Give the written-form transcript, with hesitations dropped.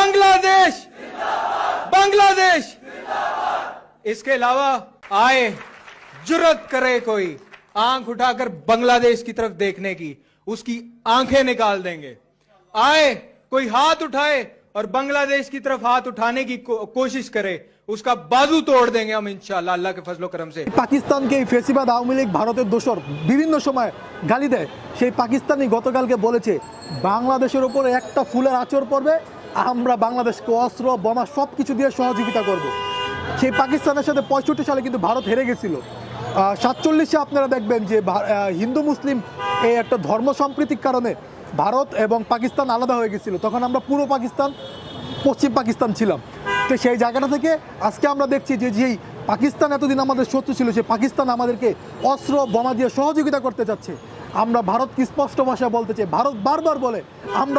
बांग्लादेश बांग्लादेश। इसके अलावा आए जुर्रत करे कोई आंख उठाकर बांग्लादेश की तरफ देखने की, उसकी आंखें निकाल देंगे। आए कोई हाथ उठाए और बांग्लादेश की तरफ हाथ उठाने की कोशिश करे, उसका बाजू तोड़ देंगे हम इंशाअल्लाह अल्लाह के फजलो करम से। পাকিস্তানকে এই ফেসিবাদ আওয়ামী লীগ ভারতের দোসর বিভিন্ন সময় গালি দেয়, সেই পাকিস্তানি গতকালকে বলেছে বাংলাদেশের উপরে একটা ফুলের আঁচড় পড়বে, আমরা বাংলাদেশকে অস্ত্র বোমা সব কিছু দিয়ে সহযোগিতা করব। সেই পাকিস্তানের সাথে 65 সালে কিন্তু ভারত হেরে গেছিল। 47-এ আপনারা দেখবেন যে হিন্দু মুসলিম এই একটা ধর্ম সম্প্রীতির কারণে ভারত এবং পাকিস্তান আলাদা হয়ে গেছিল। তখন আমরা পূর্ব পাকিস্তান পশ্চিম পাকিস্তান ছিলাম। তো সেই জায়গাটা থেকে আজকে আমরা দেখছি যে যেই পাকিস্তান এতদিন আমাদের শত্রু ছিল, সেই পাকিস্তান আমাদেরকে অস্ত্র বোমা দিয়ে সহযোগিতা করতে চাচ্ছে। আমরা ভারতকে স্পষ্ট ভাষায় বলতে চাই, ভারত বারবার বলে আমরা